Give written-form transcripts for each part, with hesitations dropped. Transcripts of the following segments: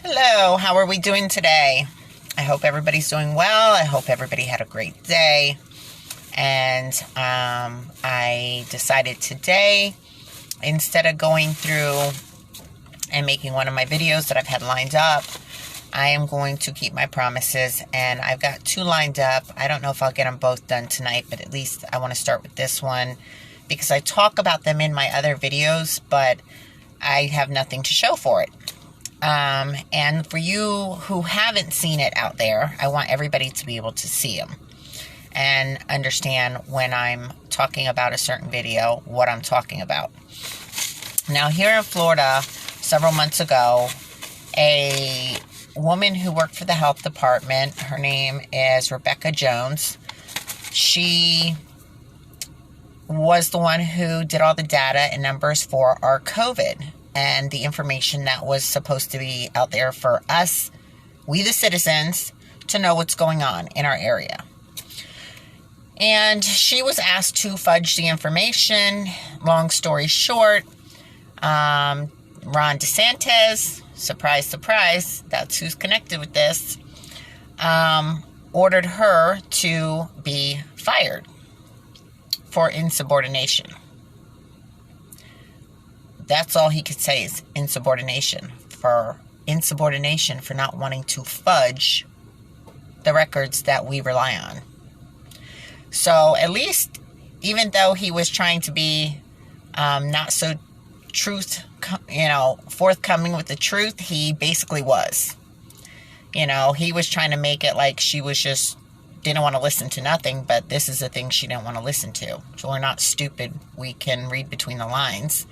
Hello, how are we doing today? I hope everybody's doing well. I hope everybody had a great day. And I decided today, instead of going through and making one of my videos that I've had lined up, I am going to keep my promises. And I've got two lined up. I don't know if I'll get them both done tonight, but at least I want to start with this one because I talk about them in my other videos, but I have nothing to show for it. And for you who haven't seen it out there, I want everybody to be able to see them and understand when I'm talking about a certain video, what I'm talking about. Now, here in Florida, several months ago, a woman who worked for the health department, her name is Rebecca Jones, she was the one who did all the data and numbers for our COVID and the information that was supposed to be out there for us, we the citizens, to know what's going on in our area. And she was asked to fudge the information. Long story short, Ron Desantis, surprise, surprise, that's who's connected with this, ordered her to be fired for insubordination. That's all he could say is insubordination for not wanting to fudge the records that we rely on. So at least, even though he was trying to be not so forthcoming with the truth, he basically was. He was trying to make it like she was just didn't want to listen to nothing, but this is the thing she didn't want to listen to. So we're not stupid. We can read between the lines.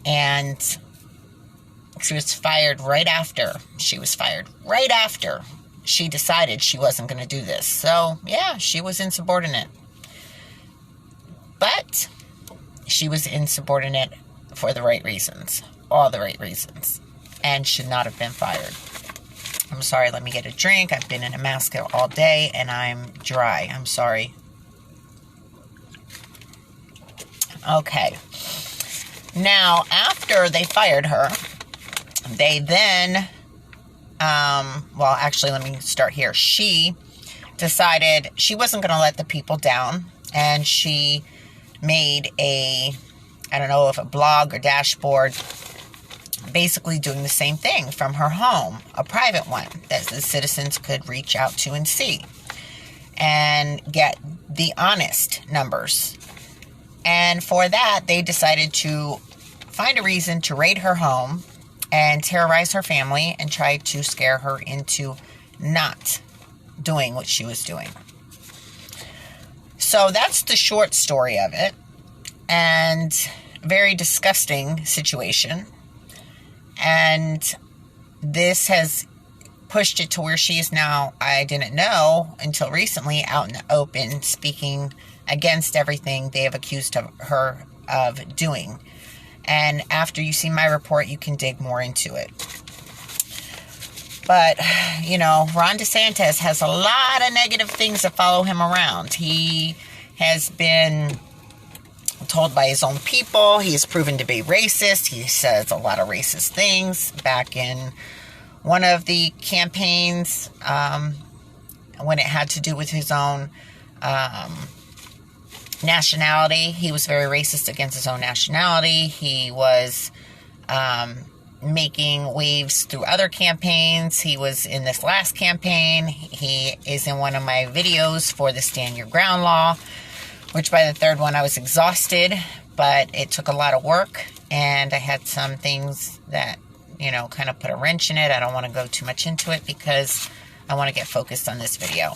And she was fired right after. She decided she wasn't going to do this. So, yeah, she was insubordinate. But she was insubordinate for the right reasons. All the right reasons. And should not have been fired. I'm sorry, let me get a drink. I've been in a mask all day and I'm dry. I'm sorry. Okay. Now, after they fired her, they then, actually, let me start here. She decided she wasn't going to let the people down, and she made a blog or dashboard, basically doing the same thing from her home, a private one that the citizens could reach out to and see and get the honest numbers. And for that, they decided to find a reason to raid her home and terrorize her family and try to scare her into not doing what she was doing. So that's the short story of it. And very disgusting situation. And this has pushed it to where she is now, I didn't know until recently, out in the open, speaking against everything they have accused her of doing. And after you see my report, you can dig more into it. But, Ron Desantis has a lot of negative things that follow him around. He has been told by his own people. He is proven to be racist. He says a lot of racist things. Back in one of the campaigns, when it had to do with his own nationality, he was very racist against his own nationality. He was making waves through other campaigns. He was in this last campaign. He is in one of my videos for the Stand Your Ground law, which by the third one I was exhausted, but it took a lot of work, and I had some things that, kind of put a wrench in it. I don't want to go too much into it because I want to get focused on this video.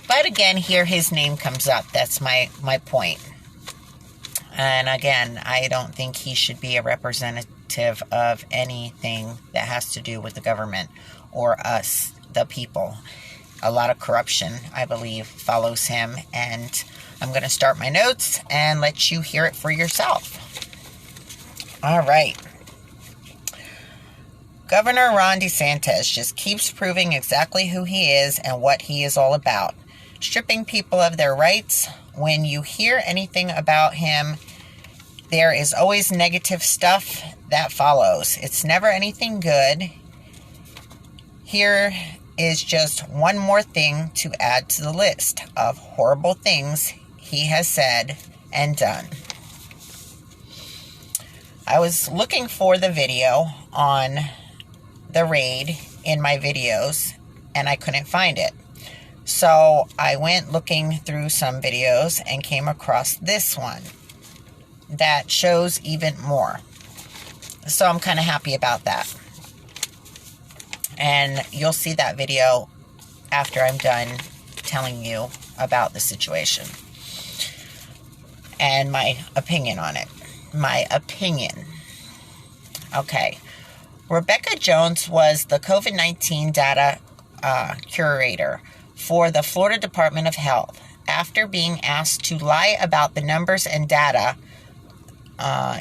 But again, here his name comes up. That's my point. And again, I don't think he should be a representative of anything that has to do with the government or us, the people. A lot of corruption, I believe, follows him. And I'm going to start my notes and let you hear it for yourself. All right. Governor Ron Desantis just keeps proving exactly who he is and what he is all about. Stripping people of their rights. When you hear anything about him, there is always negative stuff that follows. It's never anything good. here is just one more thing to add to the list of horrible things he has said and done. I was looking for the video on the raid in my videos, and I couldn't find it. So I went looking through some videos and came across this one that shows even more. So I'm kind of happy about that. And you'll see that video after I'm done telling you about the situation and my opinion on it. My opinion. Okay. Rebecca Jones was the COVID-19 data curator for the Florida Department of Health after being asked to lie about the numbers and data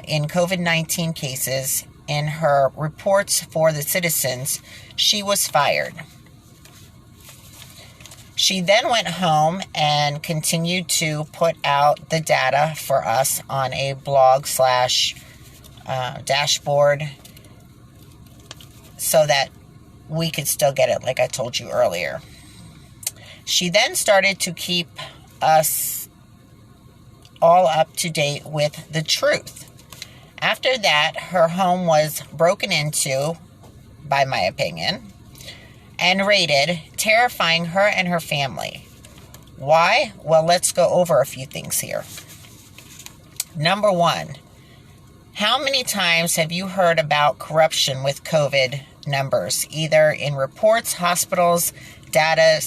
in COVID-19 cases in her reports for the citizens. She was fired. She then went home and continued to put out the data for us on a blog / dashboard so that we could still get it, like I told you earlier. She then started to keep us all up to date with the truth. After that, her home was broken into, by my opinion, and raided, terrifying her and her family. Why? Well, let's go over a few things here. Number one, how many times have you heard about corruption with COVID numbers, either in reports, hospitals, data,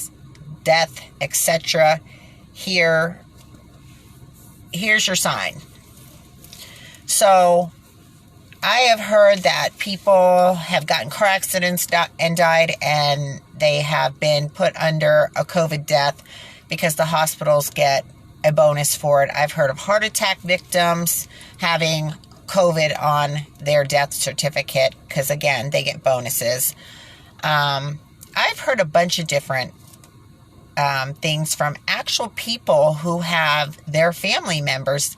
death, etc.? Here's your sign. So, I have heard that people have gotten car accidents and died, and they have been put under a COVID death because the hospitals get a bonus for it. I've heard of heart attack victims having COVID on their death certificate because, again, they get bonuses. I've heard a bunch of different things from actual people who have their family members'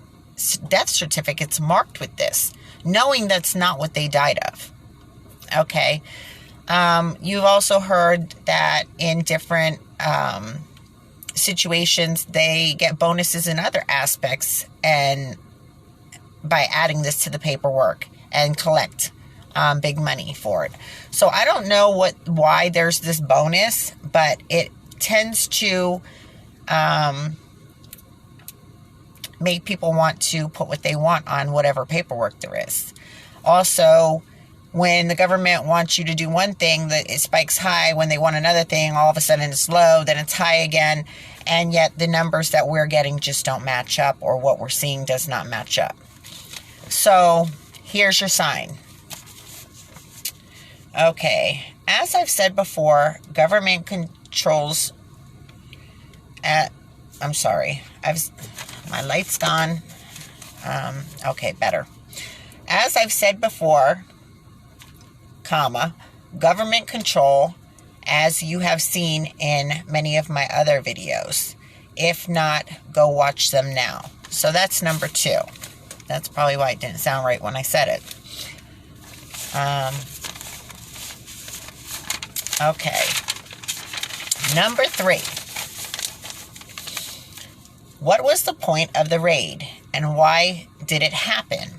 death certificates marked with this, knowing that's not what they died of. Okay. You've also heard that in different situations, they get bonuses in other aspects, and by adding this to the paperwork and collect big money for it. So I don't know why there's this bonus, but it tends to make people want to put what they want on whatever paperwork there is. Also, when the government wants you to do one thing, it spikes high. When they want another thing, all of a sudden it's low, then it's high again. And yet the numbers that we're getting just don't match up, or what we're seeing does not match up. So here's your sign. Okay. As I've said before, government controls I'm sorry. My light's gone. Okay, better. As I've said before, government control, as you have seen in many of my other videos. If not, go watch them now. So that's number 2. That's probably why it didn't sound right when I said it. Okay. Number 3. What was the point of the raid, and why did it happen?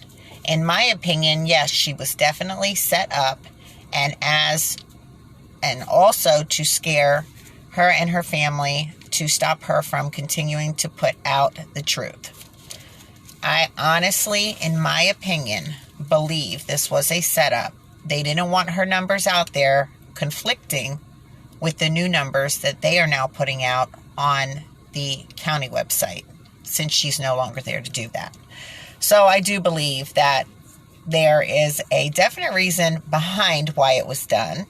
In my opinion, yes, she was definitely set up, and also to scare her and her family, to stop her from continuing to put out the truth. I honestly, in my opinion, believe this was a setup. They didn't want her numbers out there conflicting with the new numbers that they are now putting out on the county website, since she's no longer there to do that. So I do believe that there is a definite reason behind why it was done,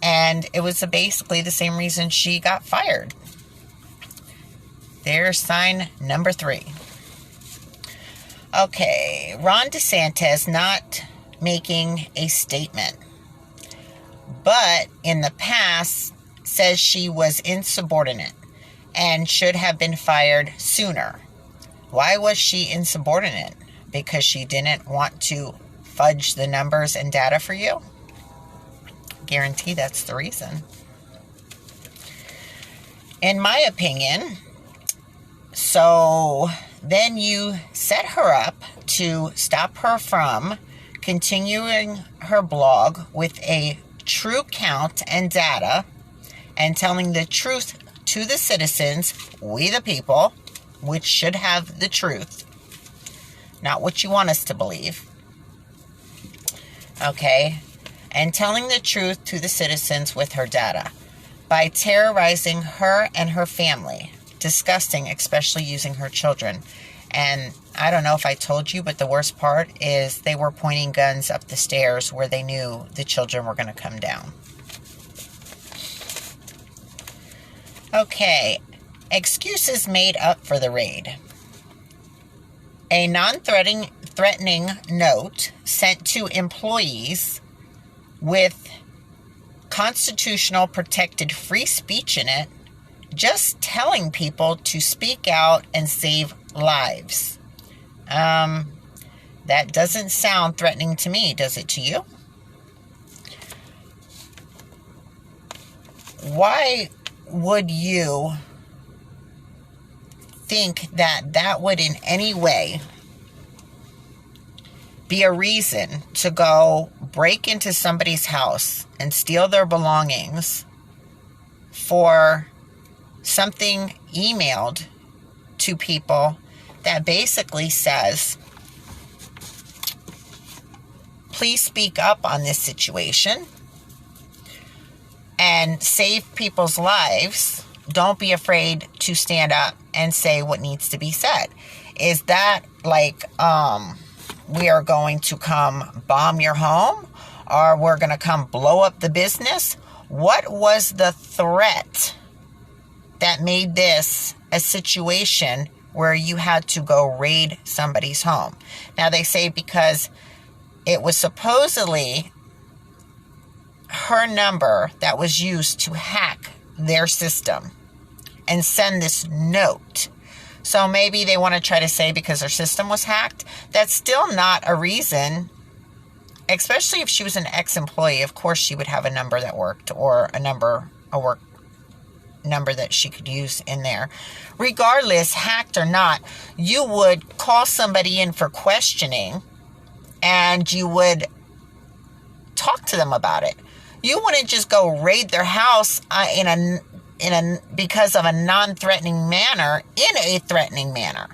and it was basically the same reason she got fired. There's sign number 3. Okay, Ron Desantis not making a statement, but in the past says she was insubordinate and should have been fired sooner. Why was she insubordinate? Because she didn't want to fudge the numbers and data for you? guarantee that's the reason. In my opinion, so then you set her up to stop her from continuing her blog with a true count and data and telling the truth to the citizens, we the people, which should have the truth, not what you want us to believe. Okay? And telling the truth to the citizens with her data by terrorizing her and her family. Disgusting, especially using her children. And I don't know if I told you, but the worst part is they were pointing guns up the stairs where they knew the children were going to come down. Okay, excuses made up for the raid. A non-threatening note sent to employees with constitutional protected free speech in it, just telling people to speak out and save lives. That doesn't sound threatening to me, does it to you? Why would you think that that would in any way be a reason to go break into somebody's house and steal their belongings for something emailed to people that basically says, please speak up on this situation and save people's lives. Don't be afraid to stand up and say what needs to be said. Is that like, we are going to come bomb your home, or we're going to come blow up the business? What was the threat that made this a situation where you had to go raid somebody's home? Now they say because it was supposedly her number that was used to hack their system and send this note. So maybe they want to try to say because their system was hacked. That's still not a reason, especially if she was an ex-employee. Of course she would have a number that worked, or a work number that she could use in there. Regardless, hacked or not, you would call somebody in for questioning and you would talk to them about it. You wouldn't just go raid their house because of a non-threatening manner, in a threatening manner.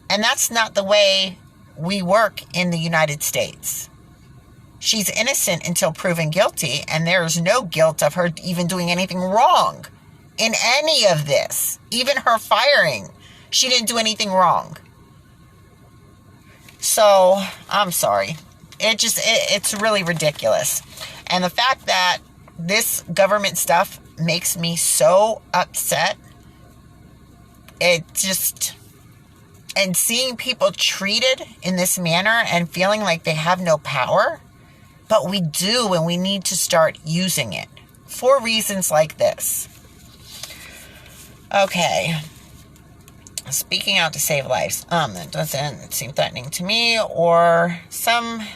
And that's not the way we work in the United States. She's innocent until proven guilty, and there is no guilt of her even doing anything wrong in any of this. Even her firing, she didn't do anything wrong. So, I'm sorry. It's really ridiculous. And the fact that this government stuff makes me so upset. And seeing people treated in this manner and feeling like they have no power, but we do, and we need to start using it for reasons like this. Okay. Speaking out to save lives. That doesn't seem threatening to me, or something.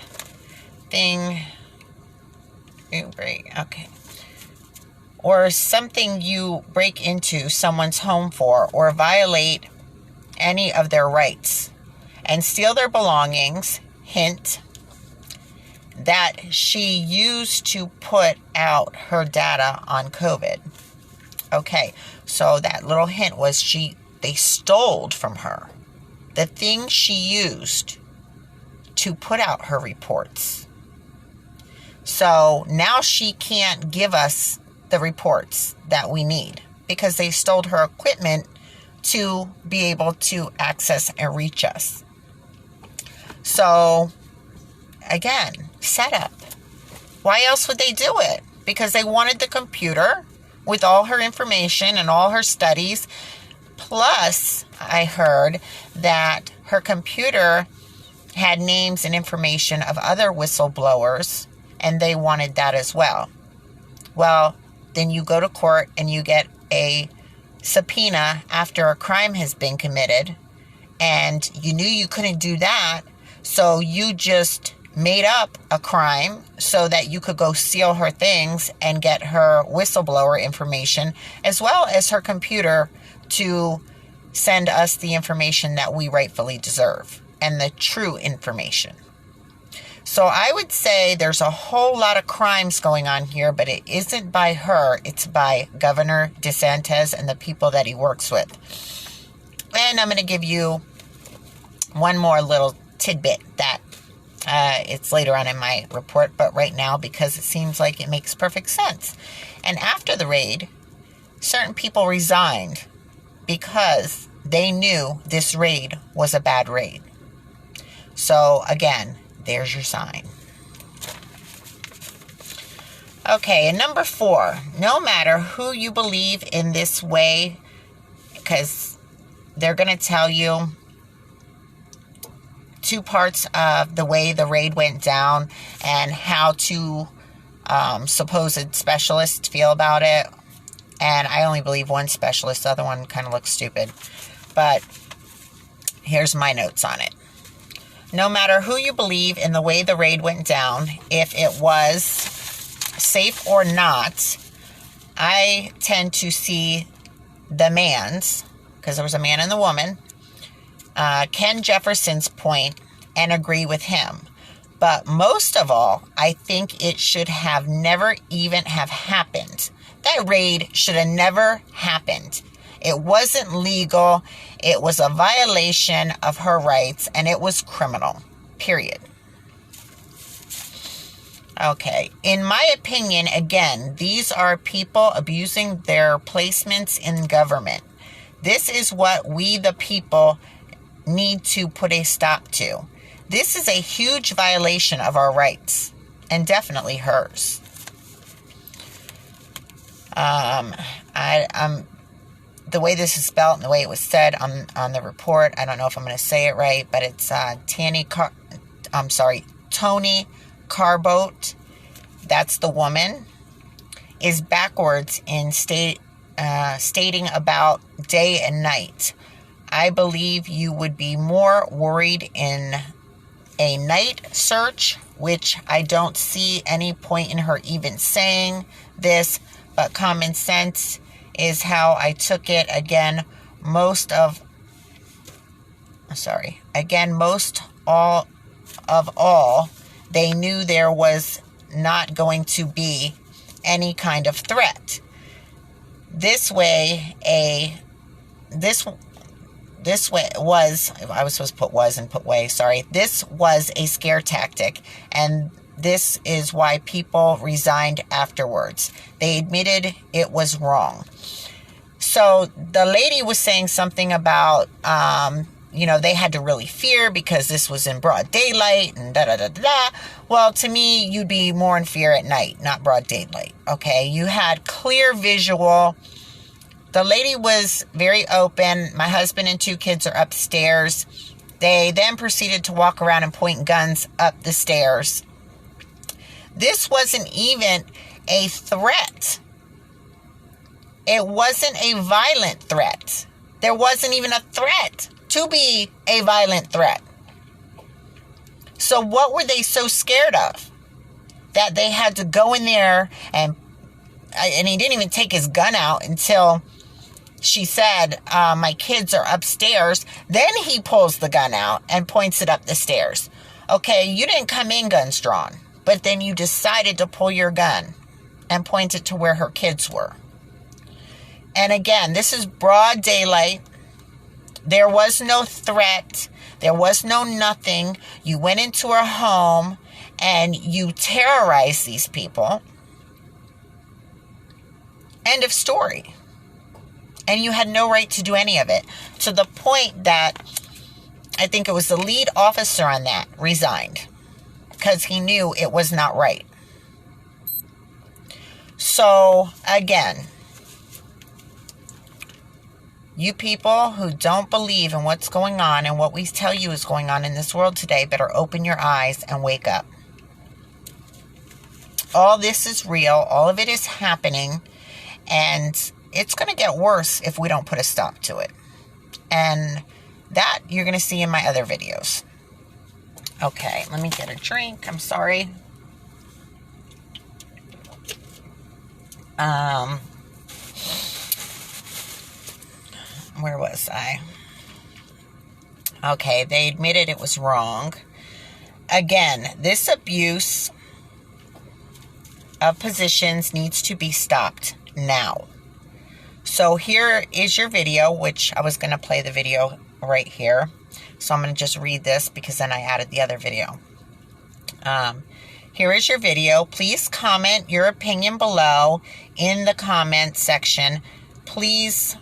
Okay. Or something you break into someone's home for, or violate any of their rights and steal their belongings. Hint, that she used to put out her data on COVID. Okay, so that little hint was they stole from her the thing she used to put out her reports. So now she can't give us the reports that we need because they stole her equipment to be able to access and reach us. So, again, setup. Why else would they do it? Because they wanted the computer with all her information and all her studies. Plus, I heard that her computer had names and information of other whistleblowers, and they wanted that as well. Well, then you go to court and you get a subpoena after a crime has been committed, and you knew you couldn't do that, so you just made up a crime so that you could go steal her things and get her whistleblower information, as well as her computer to send us the information that we rightfully deserve and the true information. So I would say there's a whole lot of crimes going on here, but it isn't by her. It's by Governor Desantis and the people that he works with. And I'm going to give you one more little tidbit that it's later on in my report, but right now, because it seems like it makes perfect sense. And after the raid, certain people resigned because they knew this raid was a bad raid. So again, there's your sign. Okay, and number 4, no matter who you believe in this way, because they're going to tell you 2 parts of the way the raid went down and how 2 supposed specialists feel about it. And I only believe one specialist. The other one kind of looks stupid. But here's my notes on it. No matter who you believe in the way the raid went down, if it was safe or not, I tend to see the man's, because there was a man and the woman, Ken Jefferson's point and agree with him. But most of all, I think it should have never even have happened. That raid should have never happened. It wasn't legal. It was a violation of her rights, and it was criminal. Period. Okay. In my opinion, again, these are people abusing their placements in government. This is what we, the people, need to put a stop to. This is a huge violation of our rights, and definitely hers. The way this is spelled and the way it was said on the report, I don't know if I'm going to say it right, but it's Tony Carboat, that's the woman, is backwards in stating about day and night. I believe you would be more worried in a night search, which I don't see any point in her even saying this, but common sense is how I took it. Again, most of all, they knew there was not going to be any kind of threat. This way was, I was supposed to put was and put way, sorry. This was a scare tactic, and this is why people resigned afterwards. They admitted it was wrong. So the lady was saying something about, they had to really fear because this was in broad daylight and da-da-da-da-da. Well, to me, you'd be more in fear at night, not broad daylight, okay? You had clear visual. The lady was very open. My husband and 2 kids are upstairs. They then proceeded to walk around and point guns up the stairs. This wasn't even a threat. It wasn't a violent threat. There wasn't even a threat to be a violent threat. So what were they so scared of? That they had to go in there and he didn't even take his gun out until she said, my kids are upstairs. Then he pulls the gun out and points it up the stairs. Okay, you didn't come in guns drawn, but then you decided to pull your gun and point it to where her kids were. And again, this is broad daylight. There was no threat. There was no nothing. You went into her home and you terrorized these people. End of story. And you had no right to do any of it. To the point that I think it was the lead officer on that resigned because he knew it was not right. So again, you people who don't believe in what's going on and what we tell you is going on in this world today better open your eyes and wake up. All this is real. All of it is happening. And it's going to get worse if we don't put a stop to it. And that you're going to see in my other videos. Okay, let me get a drink. I'm sorry. Where was I? Okay, they admitted it was wrong. Again, this abuse of positions needs to be stopped now. So here is your video, which I was going to play the video right here. So I'm going to just read this because then I added the other video. Here is your video. Please comment your opinion below in the comment section. Please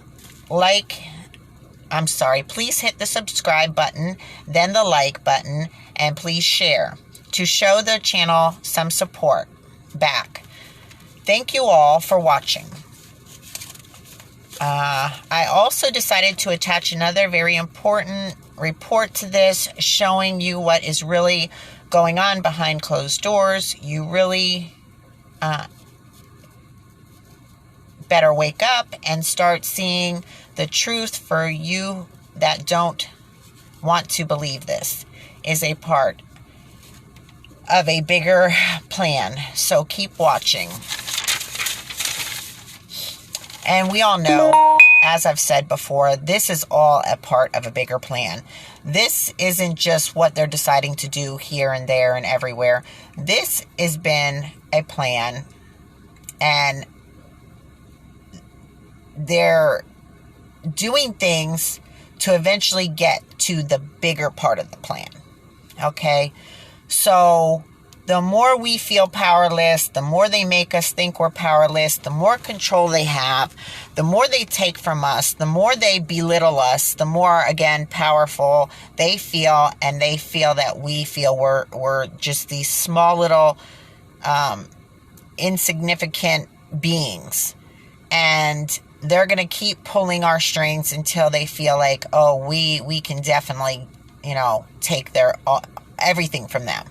please hit the subscribe button, then the like button, and please share to show the channel some support back. Thank you all for watching. I also decided to attach another very important report to this, showing you what is really going on behind closed doors. You really better wake up and start seeing the truth. For you that don't want to believe this is a part of a bigger plan. So keep watching. And we all know, as I've said before, this is all a part of a bigger plan. This isn't just what they're deciding to do here and there and everywhere. This has been a plan, and they're doing things to eventually get to the bigger part of the plan. Okay? So the more we feel powerless, the more they make us think we're powerless, the more control they have, the more they take from us, the more they belittle us, the more, again, powerful they feel, and they feel that we feel we're just these small little insignificant beings. And they're going to keep pulling our strings until they feel like, oh, we can definitely, take everything from them.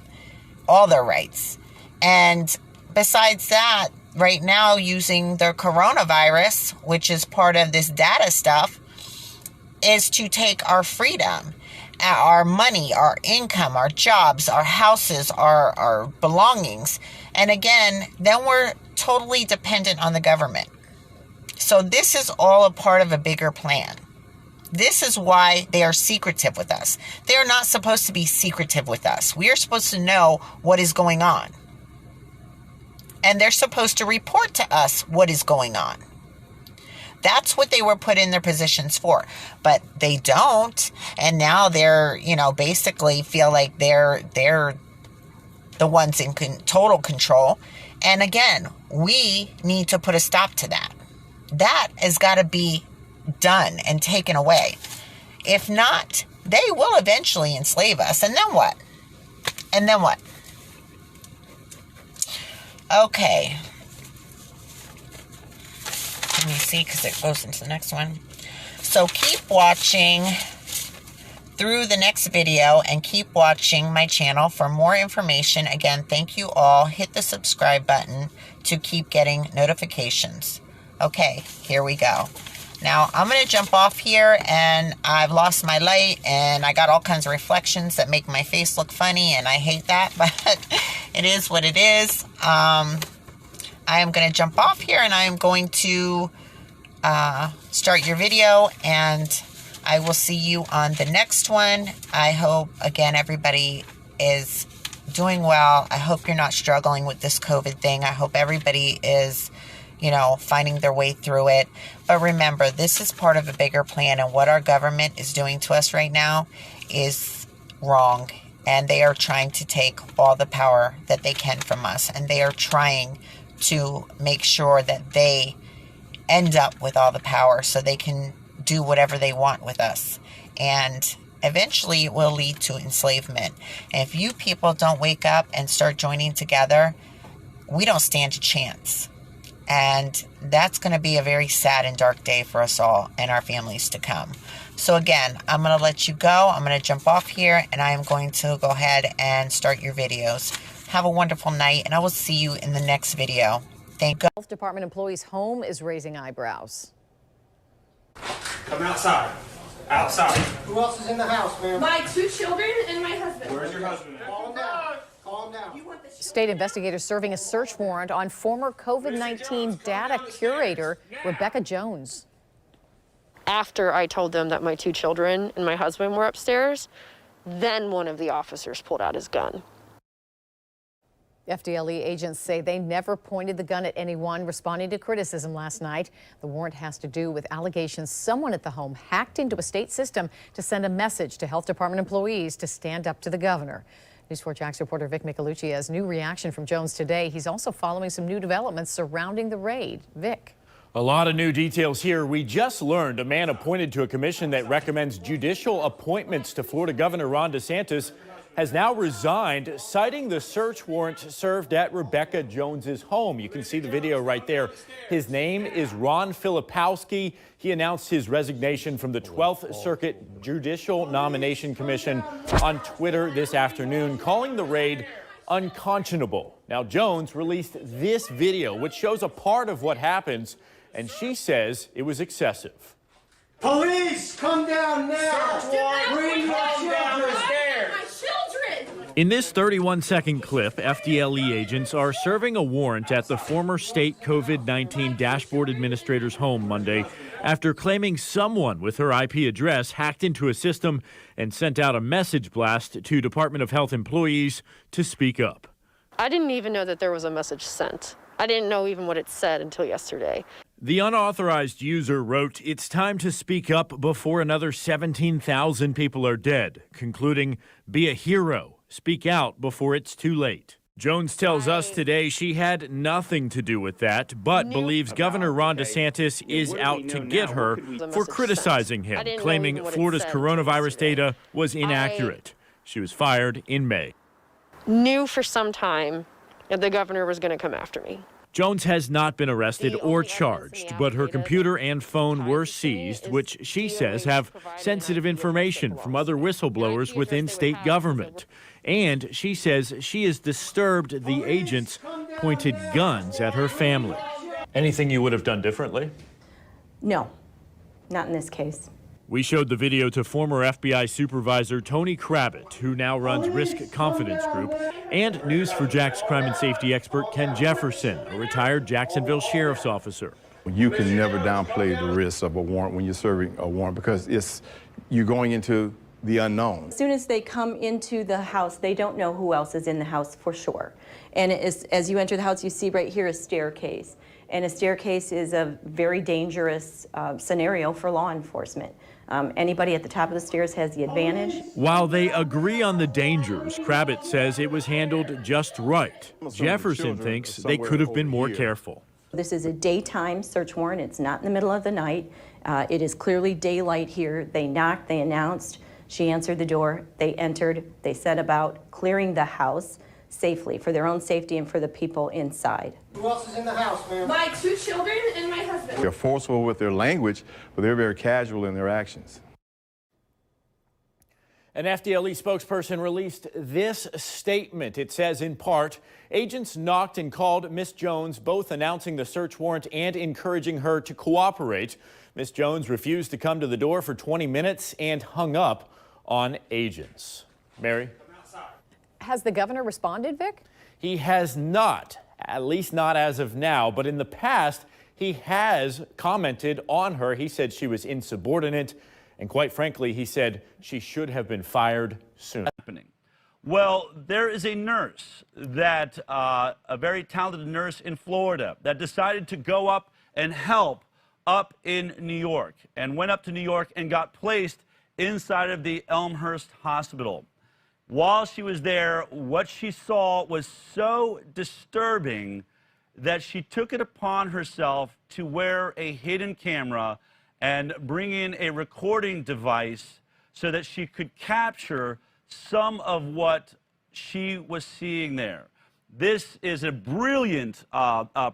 All their rights. And besides that, right now, using the coronavirus, which is part of this data stuff, is to take our freedom, our money, our income, our jobs, our houses, our belongings. And again, then we're totally dependent on the government. So this is all a part of a bigger plan. This is why they are secretive with us. They are not supposed to be secretive with us. We are supposed to know what is going on. And they're supposed to report to us what is going on. That's what they were put in their positions for. But they don't. And now they're, basically feel like they're the ones in total control. And again, we need to put a stop to that. That has got to be done and taken away. If not, they will eventually enslave us. And then what? Okay. Let me see, because it goes into the next one. So keep watching through the next video and keep watching my channel for more information. Again, thank you all. Hit the subscribe button to keep getting notifications. Okay, here we go. Now, I'm going to jump off here, and I've lost my light, and I got all kinds of reflections that make my face look funny, and I hate that, but it is what it is. I am going to jump off here, and I am going to start your video, and I will see you on the next one. I hope, again, everybody is doing well. I hope you're not struggling with this COVID thing. I hope everybody is finding their way through it. But remember, this is part of a bigger plan, and what our government is doing to us right now is wrong. And they are trying to take all the power that they can from us. And they are trying to make sure that they end up with all the power so they can do whatever they want with us. And eventually it will lead to enslavement. And if you people don't wake up and start joining together, we don't stand a chance. And that's going to be a very sad and dark day for us all and our families to come. So again, I'm going to let you go. I'm going to jump off here, and I am going to go ahead and start your videos. Have a wonderful night, and I will see you in the next video. Thank you. Health Department employee's home is raising eyebrows. Come outside. Outside. Who else is in the house, ma'am? My 2 children and my husband. Where's your husband at? Calm down. Calm down. State investigators serving a search warrant on former COVID-19 data curator Rebecca Jones. After I told them that my 2 children and my husband were upstairs, then one of the officers pulled out his gun. FDLE agents say they never pointed the gun at anyone, responding to criticism last night. The warrant has to do with allegations someone at the home hacked into a state system to send a message to health department employees to stand up to the governor. News 4 Jax reporter Vic Michelucci has new reaction from Jones today. He's also following some new developments surrounding the raid. Vic. A lot of new details here. We just learned a man appointed to a commission that recommends judicial appointments to Florida Governor Ron Desantis has now resigned, citing the search warrant served at Rebecca Jones's home. You can see the video right there. His name is Ron Filipowski. He announced his resignation from the 12th Circuit Judicial Nomination Commission on Twitter this afternoon, calling the raid unconscionable. Now, Jones released this video, which shows a part of what happens, and she says it was excessive. Police, come down now. Bring your children. In this 31-second clip, FDLE agents are serving a warrant at the former state COVID-19 dashboard administrator's home Monday after claiming someone with her IP address hacked into a system and sent out a message blast to Department of Health employees to speak up. I didn't even know that there was a message sent. I didn't know even what it said until yesterday. The unauthorized user wrote, "It's time to speak up before another 17,000 people are dead," concluding, "Be a hero. Speak out before it's too late." Jones tells us today she had nothing to do with that, but believes Governor Ron DeSantis is out to get her for criticizing him, claiming Florida's coronavirus data was inaccurate. She was fired in May. Knew for some time that the governor was going to come after me. Jones has not been arrested or charged, but her computer and phone were seized, which she says have sensitive information from other whistleblowers within state government. And she says she is disturbed the agents pointed guns at her family. Anything you would have done differently? No, not in this case. We showed the video to former FBI supervisor Tony Kravitz, who now runs Risk Confidence Group, and News4Jax crime and safety expert Ken Jefferson, a retired Jacksonville sheriff's officer. You can never downplay the risk of a warrant when you're serving a warrant because you're going into the unknown. As soon as they come into the house, they don't know who else is in the house for sure. And as you enter the house, you see right here a staircase. And a staircase is a very dangerous scenario for law enforcement. Anybody at the top of the stairs has the advantage. While they agree on the dangers, Kravitz says it was handled just right. Jefferson thinks they could have been more careful. This is a daytime search warrant. It's not in the middle of the night. It is clearly daylight here. They knocked, they announced. She answered the door. They entered. They set about clearing the house safely for their own safety and for the people inside. Who else is in the house, ma'am? My 2 children and my husband. They're forceful with their language, but they're very casual in their actions. An FDLE spokesperson released this statement. It says, in part, agents knocked and called Miss Jones, both announcing the search warrant and encouraging her to cooperate. Miss Jones refused to come to the door for 20 minutes and hung up on agents. Mary? Has the governor responded, Vic? He has not, at least not as of now, but in the past, he has commented on her. He said she was insubordinate, and quite frankly, he said she should have been fired soon. Well, there is a nurse that, a very talented nurse in Florida, that decided to go up and help up in New York, and went up to New York and got placed inside of the Elmhurst Hospital. While she was there, what she saw was so disturbing that she took it upon herself to wear a hidden camera and bring in a recording device so that she could capture some of what she was seeing there. This is a brilliant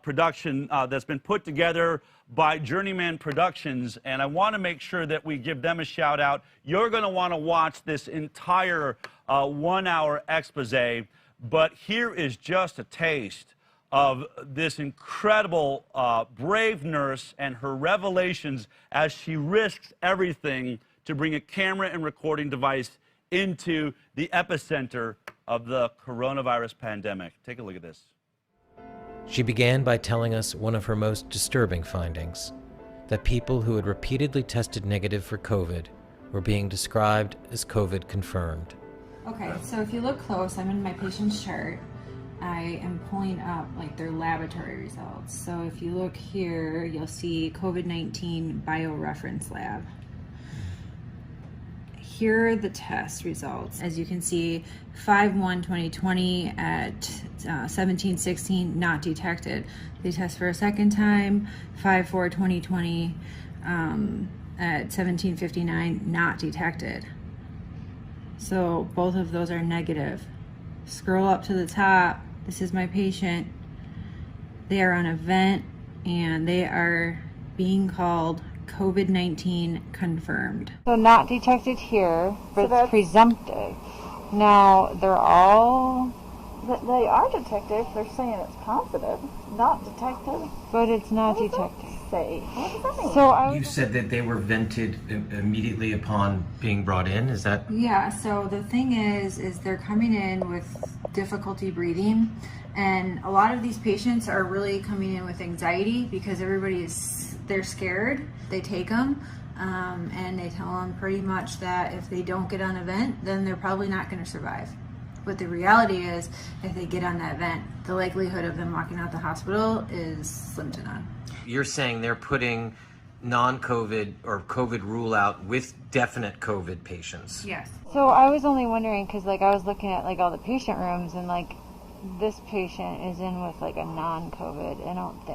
production that's been put together by Journeyman Productions, and I want to make sure that we give them a shout out. You're going to want to watch this entire 1-hour expose, but here is just a taste of this incredible brave nurse and her revelations as she risks everything to bring a camera and recording device into the epicenter of the coronavirus pandemic. Take a look at this. She began by telling us one of her most disturbing findings, that people who had repeatedly tested negative for COVID were being described as COVID confirmed. Okay, so if you look close, I'm in my patient's chart. I am pulling up like their laboratory results. So if you look here, you'll see COVID-19 bioreference lab. Here are the test results. As you can see, 5/1/2020 at 17:16, not detected. They test for a second time, 5/4/2020 at 17:59, not detected. So both of those are negative. Scroll up to the top. This is my patient. They are on a vent and they are being called COVID-19 confirmed. So not detected here, but so it's presumptive. Now they are detected. They're saying it's positive, not detected. But it's not detected. What does that mean? So You said that they were vented immediately upon being brought in. Is that? Yeah. So the thing is they're coming in with difficulty breathing, and a lot of these patients are really coming in with anxiety because they're scared. They take them and they tell them pretty much that if they don't get on a vent, then they're probably not going to survive. But the reality is, if they get on that vent, the likelihood of them walking out the hospital is slim to none. You're saying they're putting non-COVID or COVID rule out with definite COVID patients. Yes. So I was only wondering because I was looking at all the patient rooms and this patient is in with a non-COVID. I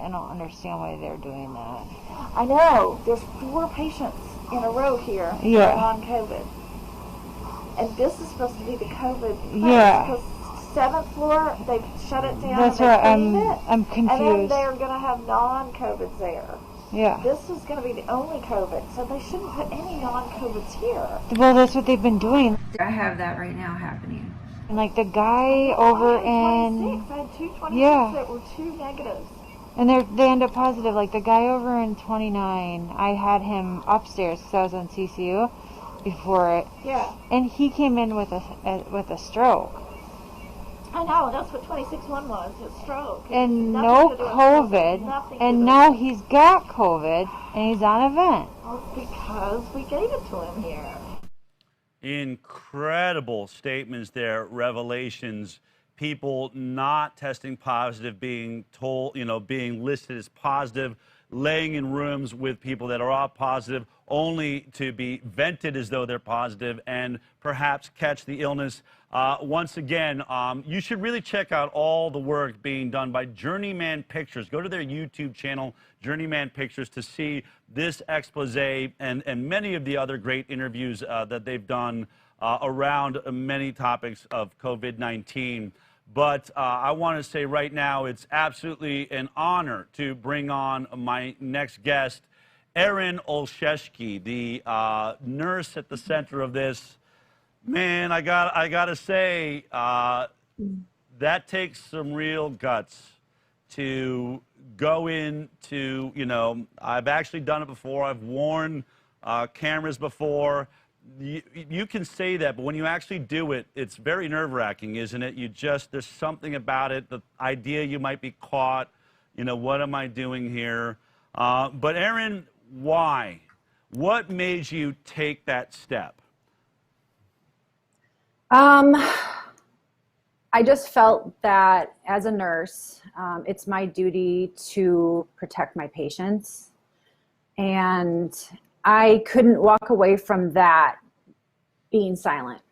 don't understand why they're doing that. I know. There's 4 patients in a row here that are on COVID. And this is supposed to be the COVID place. Yeah. Because 7th floor, they've shut it down. That's right. I'm confused. And then they're going to have non-COVIDs there. Yeah. This is going to be the only COVID, so they shouldn't put any non-COVIDs here. Well, that's what they've been doing. I have that right now happening. And the guy over in... I had 2 26 that were 2 negatives. And they end up positive. The guy over in 29, I had him upstairs because I was on CCU before it. Yeah. And he came in with a stroke. I know, that's what 26-1 was, a stroke. And no COVID. And now he's got COVID and he's on a vent. Well, it's because we gave it to him here. Incredible statements there, revelations. People not testing positive, being told, being listed as positive, laying in rooms with people that are all positive, only to be vented as though they're positive and perhaps catch the illness. Once again, you should really check out all the work being done by Journeyman Pictures. Go to their YouTube channel, Journeyman Pictures, to see this expose and many of the other great interviews that they've done around many topics of COVID-19. But I want to say right now, it's absolutely an honor to bring on my next guest, Erin Olszewski, the nurse at the center of this. Man, I gotta say, that takes some real guts to go into, I've actually done it before. I've worn cameras before. You can say that, but when you actually do it, it's very nerve-wracking, isn't it? There's something about it, the idea you might be caught, what am I doing here? But Erin, why? What made you take that step? I just felt that as a nurse, it's my duty to protect my patients. And I couldn't walk away from that being silent.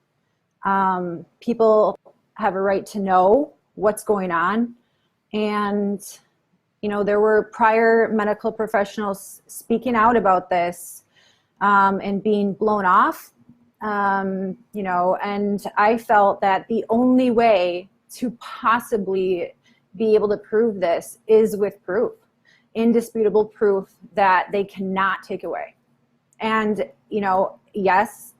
People have a right to know what's going on. And, there were prior medical professionals speaking out about this and being blown off. And I felt that the only way to possibly be able to prove this is with proof, indisputable proof that they cannot take away. And, yes,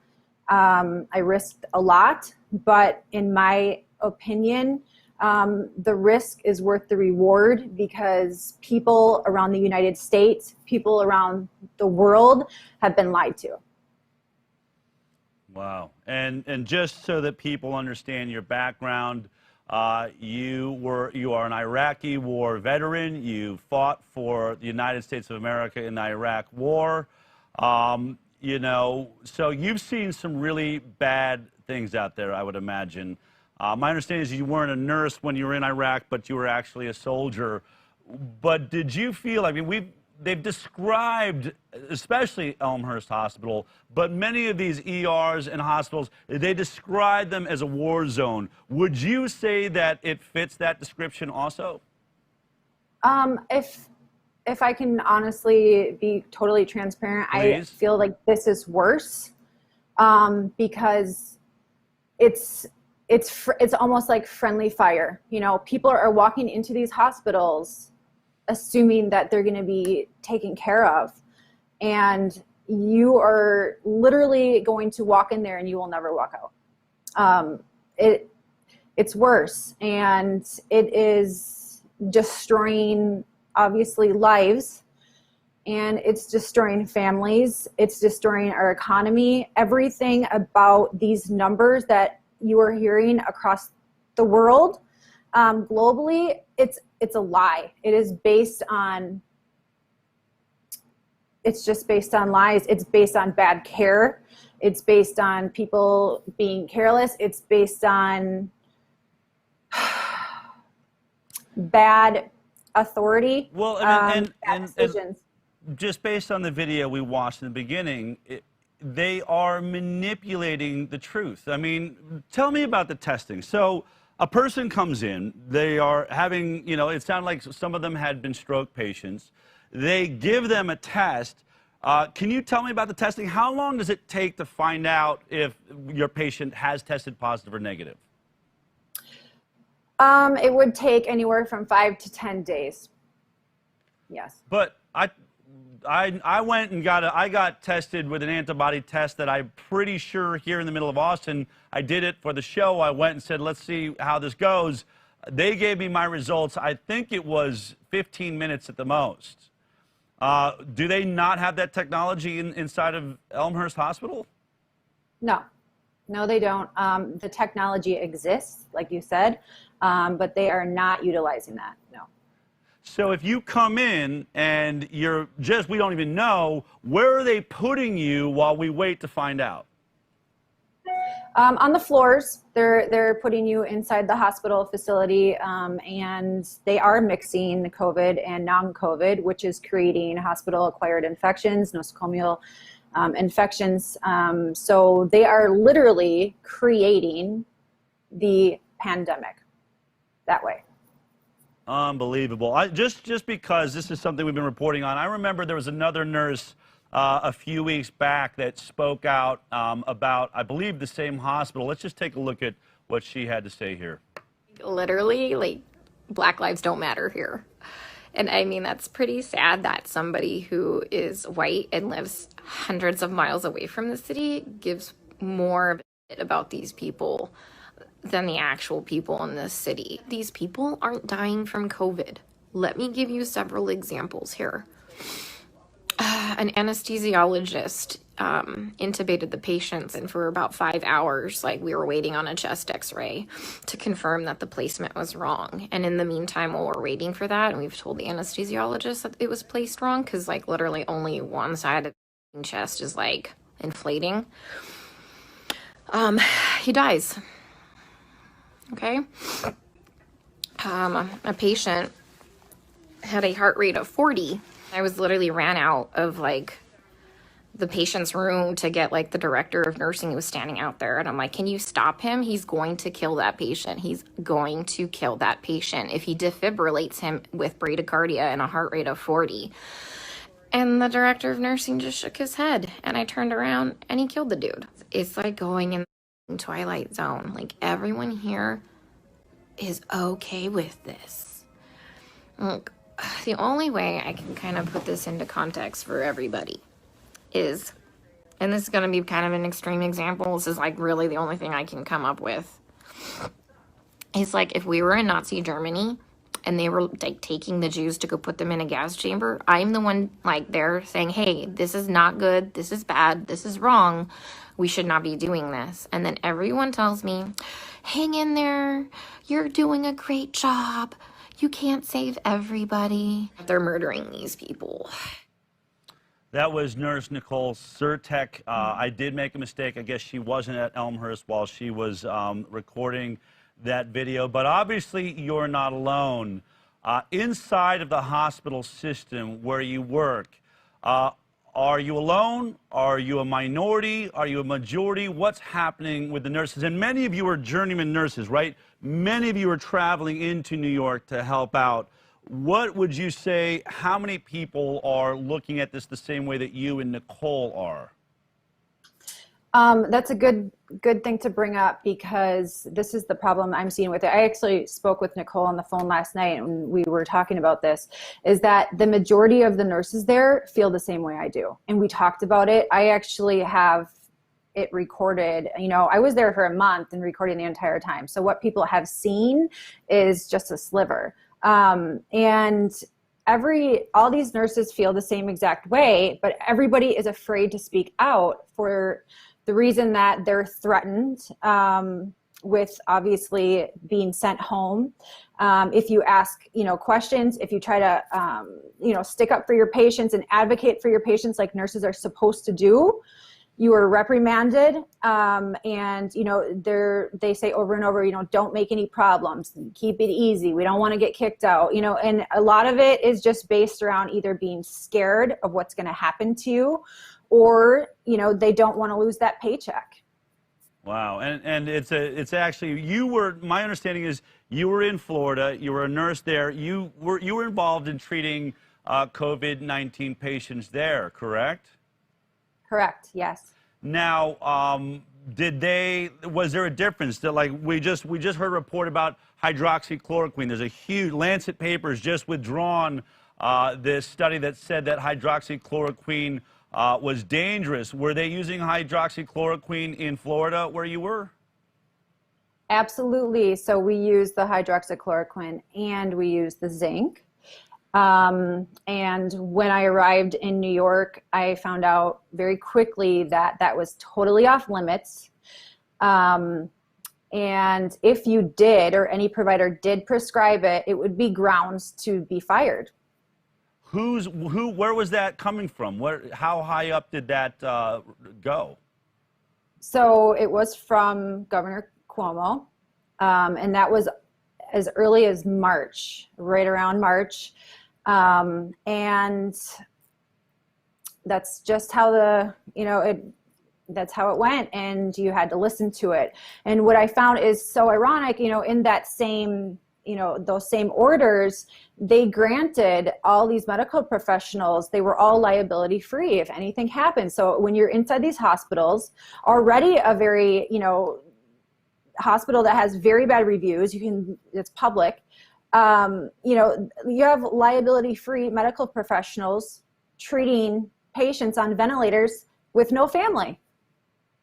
I risked a lot, but in my opinion, the risk is worth the reward because people around the United States, people around the world have been lied to. Wow. And just so that people understand your background, you are an Iraqi war veteran. You fought for the United States of America in the Iraq War. You know, so you've seen some really bad things out there, I would imagine. My understanding is you weren't a nurse when you were in Iraq, but you were actually a soldier. But did you feel, I mean, they've described, especially Elmhurst Hospital, but many of these ERs and hospitals, they describe them as a war zone. Would you say that it fits that description also? If I can honestly be totally transparent, Please. I feel like this is worse because it's almost like friendly fire. You know, people are walking into these hospitals assuming that they're going to be taken care of, and you are literally going to walk in there and you will never walk out. It's worse, and it is destroying, obviously, lives, and it's destroying families. It's destroying our economy. Everything about these numbers that you are hearing across the world, globally, it's a lie. It is based on, it's just based on lies. It's based on bad care. It's based on people being careless. It's based on bad authority. Well, and decisions. Just based on the video we watched in the beginning, they are manipulating the truth. I mean, tell me about the testing. So a person comes in, they are having, you know, it sounded like some of them had been stroke patients. They give them a test. Can you tell me about the testing? How long does it take to find out if your patient has tested positive or negative? It would take anywhere from 5 to 10 days. Yes. But I went and I got tested with an antibody test that I'm pretty sure here in the middle of Austin. I did it for the show. I went and said, let's see how this goes. They gave me my results. I think it was 15 minutes at the most. Do they not have that technology inside of Elmhurst Hospital? No, they don't. The technology exists, like you said, but they are not utilizing that. No. So if you come in and we don't even know, where are they putting you while we wait to find out? On the floors, they're putting you inside the hospital facility, and they are mixing COVID and non-COVID, which is creating hospital-acquired infections, nosocomial infections. So they are literally creating the pandemic that way. Unbelievable. Just because this is something we've been reporting on, I remember there was another nurse a few weeks back that spoke out about, I believe, the same hospital. Let's just take a look at what she had to say here. Literally, like, Black lives don't matter here. And I mean, that's pretty sad that somebody who is white and lives hundreds of miles away from the city gives more of a shit about these people than the actual people in this city. These people aren't dying from COVID. Let me give you several examples here. An anesthesiologist intubated the patients, and for about 5 hours, like, we were waiting on a chest x-ray to confirm that the placement was wrong. And in the meantime, while we're waiting for that, and we've told the anesthesiologist that it was placed wrong, because, like, literally only one side of the chest is, like, inflating, he dies. Okay? A patient had a heart rate of 40. I was literally ran out of, like, the patient's room to get, like, the director of nursing who was standing out there. And I'm like, can you stop him? He's going to kill that patient. He's going to kill that patient if he defibrillates him with bradycardia and a heart rate of 40. And the director of nursing just shook his head. And I turned around and he killed the dude. It's like going in the Twilight Zone. Like, everyone here is okay with this. Look, the only way I can kind of put this into context for everybody is, and this is going to be kind of an extreme example, this is like really the only thing I can come up with, is like if we were in Nazi Germany and they were like taking the Jews to go put them in a gas chamber, I'm the one like there saying, hey, this is not good, this is bad, this is wrong, we should not be doing this. And then everyone tells me, hang in there, you're doing a great job, you can't save everybody. They're murdering these people. That was Nurse Nicole Surtek. I did make a mistake. I guess she wasn't at Elmhurst while she was recording that video. But obviously, you're not alone. Inside of the hospital system where you work, are you alone? Are you a minority? Are you a majority? What's happening with the nurses? And many of you are journeyman nurses, right? Many of you are traveling into New York to help out. What would you say, how many people are looking at this the same way that you and Nicole are? That's a good thing to bring up, because this is the problem I'm seeing with it. I actually spoke with Nicole on the phone last night and we were talking about this, is that the majority of the nurses there feel the same way I do. And we talked about it. I actually have it recorded. You know, I was there for a month and recording the entire time. So what people have seen is just a sliver. And all these nurses feel the same exact way, but everybody is afraid to speak out for the reason that they're threatened with obviously being sent home. If you ask, questions, if you try to, stick up for your patients and advocate for your patients like nurses are supposed to do, you are reprimanded, and they say over and over, don't make any problems, keep it easy, we don't want to get kicked out, and a lot of it is just based around either being scared of what's going to happen to you, or they don't want to lose that paycheck. Wow, and it's actually, my understanding is you were in Florida, you were a nurse there, you were involved in treating COVID-19 patients there, correct? Correct, yes. Now, was there a difference that, like, we just heard a report about hydroxychloroquine. There's a huge, Lancet Papers just withdrawn this study that said that hydroxychloroquine was dangerous. Were they using hydroxychloroquine in Florida where you were? Absolutely. So we use the hydroxychloroquine and we use the zinc. And when I arrived in New York, I found out very quickly that that was totally off limits. And if you did, or any provider did prescribe it, it would be grounds to be fired. Where was that coming from? How high up did that go? So it was from Governor Cuomo, and that was as early as March, right around March. And that's just how that's how it went, and you had to listen to it. And what I found is so ironic, in that same, those same orders, they granted all these medical professionals, they were all liability free if anything happened. So when you're inside these hospitals, already a very, hospital that has very bad reviews, it's public, you have liability-free medical professionals treating patients on ventilators with no family.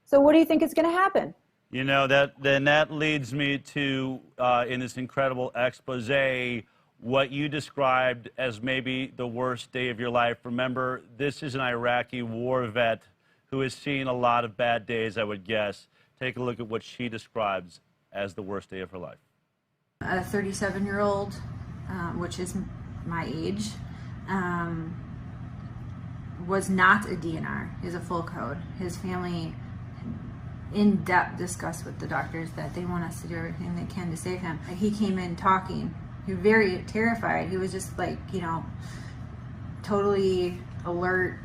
So what do you think is going to happen? That leads me to, in this incredible expose, what you described as maybe the worst day of your life. Remember, this is an Iraqi war vet who has seen a lot of bad days, I would guess. Take a look at what she describes as the worst day of her life. A 37-year-old, which is my age, was not a DNR. He's a full code. His family in-depth discussed with the doctors that they want us to do everything they can to save him. He came in talking. He was very terrified. He was just like, totally alert,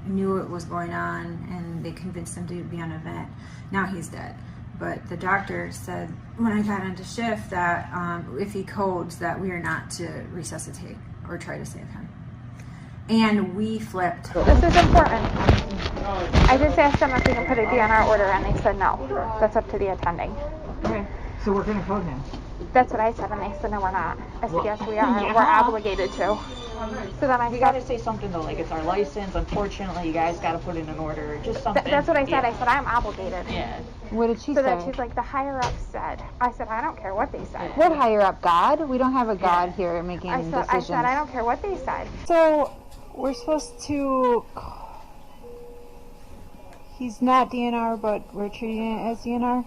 knew what was going on, and they convinced him to be on a vent. Now he's dead. But the doctor said when I got into shift that if he codes, that we are not to resuscitate or try to save him. And we flipped. This is important. I just asked them if we can put a DNR order, and they said no. That's up to the attending. Okay, so we're going to code him. That's what I said, and they said no, we're not. I said yes, we are. We're obligated to. So then I You gotta say something though, like it's our license. Unfortunately, you guys gotta put in an order, just something. That's what I said. Yeah. I said I'm obligated. Yeah. What did she So say? that she's like, the higher up said. I said, I don't care what they said. What higher up? God? We don't have a God here making decisions. I said, I don't care what they said. So we're supposed to. He's not DNR, but we're treating it as DNR.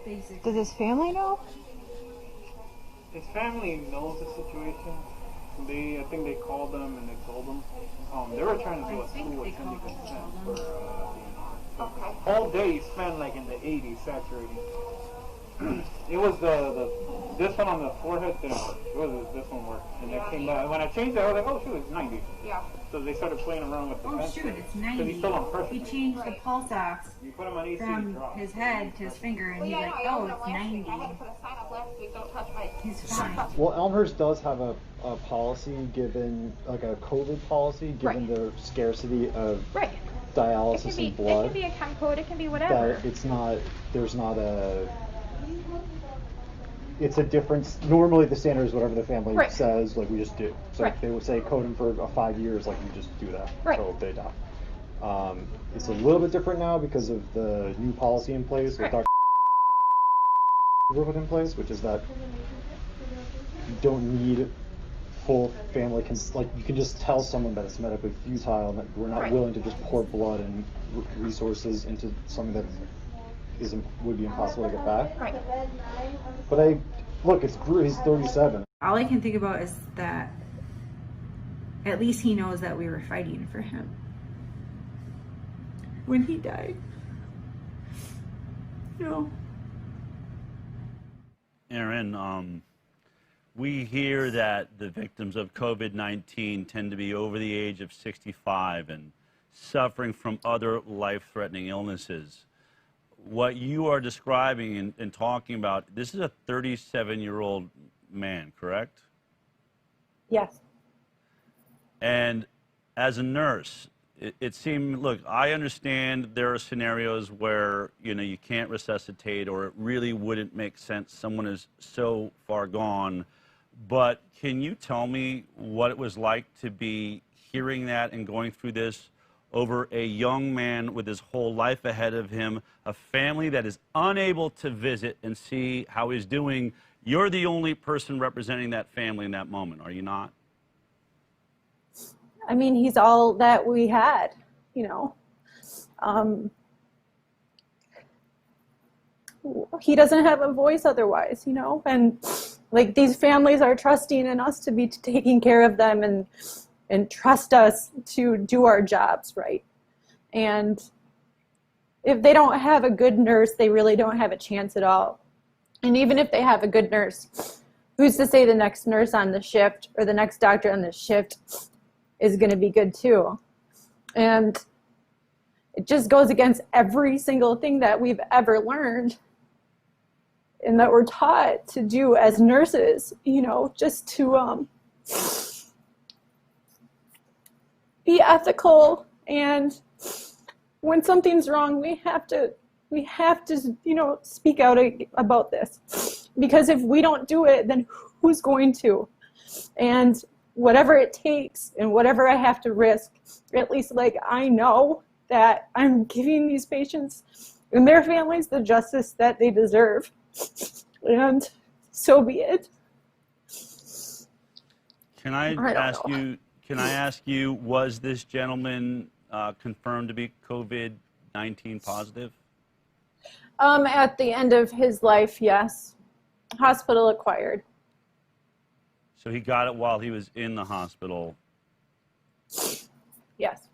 Basically. Does his family know? His family knows the situation. I think they called them and they told them. They were trying to do a school attending consent for DNR. Okay. All day he spent like in the 80s saturating. It was this one on the forehead didn't work. It was this one worked, and it came down. And when I changed it, I was like, oh shoot, it's 90. Yeah. So they started playing around with the Oh sensor. shoot, it's 90. Because he's still on pressure. He changed the pulse ox You put him on AC, from he drops. his head to his finger, and he's like, oh, it's 90. I had to put a sign up last week, don't touch my... He's fine. Well, Elmhurst does have a policy given, like a COVID policy, given the scarcity of dialysis and blood. It can be a chem code, it can be whatever. That it's not, there's not a, it's a difference. Normally the standard is whatever the family says, like we just do. So if they would say code him for 5 years, like you just do that until they die. It's a little bit different now because of the new policy in place with Dr. put in place, which is that you don't need full family like you can just tell someone that it's medically futile and that we're not willing to just pour blood and resources into something that would be impossible to get back. But look, it's he's 37. All I can think about is that at least he knows that we were fighting for him when he died. No. Aaron, we hear that the victims of COVID-19 tend to be over the age of 65 and suffering from other life-threatening illnesses. What you are describing and talking about, this is a 37-year-old man, correct? Yes. And as a nurse, it seemed, look, I understand there are scenarios where, you can't resuscitate or it really wouldn't make sense. Someone is so far gone. But can you tell me what it was like to be hearing that and going through this over a young man with his whole life ahead of him, a family that is unable to visit and see how he's doing? You're the only person representing that family in that moment, are you not? I mean, he's all that we had, he doesn't have a voice otherwise, and like these families are trusting in us to be taking care of them and trust us to do our jobs right. And if they don't have a good nurse, they really don't have a chance at all. And even if they have a good nurse, who's to say the next nurse on the shift or the next doctor on the shift is going to be good too? And it just goes against every single thing that we've ever learned and that we're taught to do as nurses, just to be ethical. And when something's wrong, we have to speak out about this, because if we don't do it, then who's going to? And whatever it takes and whatever I have to risk, at least I know that I'm giving these patients and their families the justice that they deserve. And so be it. Can I ask you, was this gentleman confirmed to be COVID-19 positive? At the end of his life, yes. Hospital acquired. So he got it while he was in the hospital? Yes.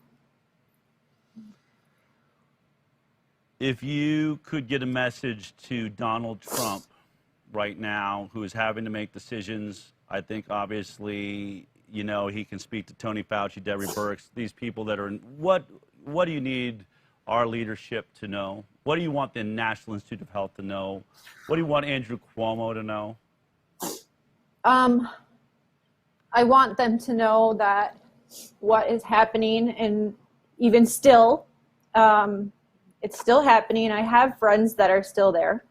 If you could get a message to Donald Trump right now, who is having to make decisions, I think obviously, he can speak to Tony Fauci, Debbie Birx, these people that are in, what do you need our leadership to know? What do you want the National Institute of Health to know? What do you want Andrew Cuomo to know? I want them to know that what is happening, and even still, it's still happening. I have friends that are still there.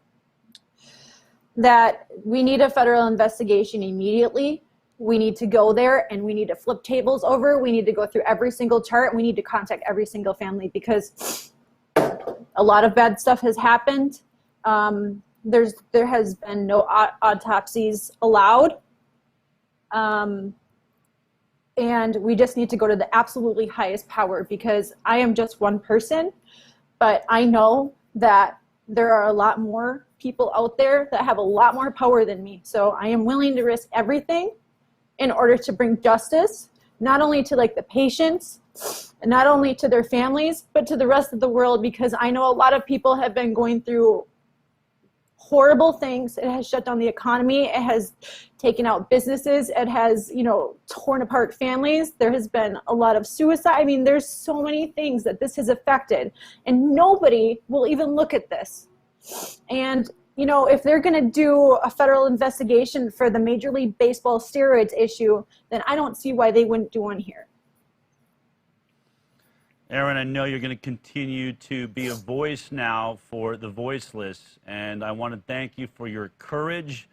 That we need a federal investigation immediately We need to go there and we need to flip tables over. We need to go through every single chart and we need to contact every single family because a lot of bad stuff has happened. There has been no autopsies allowed. And we just need to go to the absolutely highest power because I am just one person, but I know that there are a lot more people out there that have a lot more power than me. So I am willing to risk everything in order to bring justice, not only to like the patients and not only to their families, but to the rest of the world, because I know a lot of people have been going through horrible things. It has shut down the economy. It has taken out businesses. It has, you know, torn apart families. There has been a lot of suicide. I mean, there's so many things that this has affected and nobody will even look at this. And you know, if they're going to do a federal investigation for the Major League Baseball steroids issue, then I don't see why they wouldn't do one here. Erin, I know you're going to continue to be a voice now for the voiceless, and I want to thank you for your courage.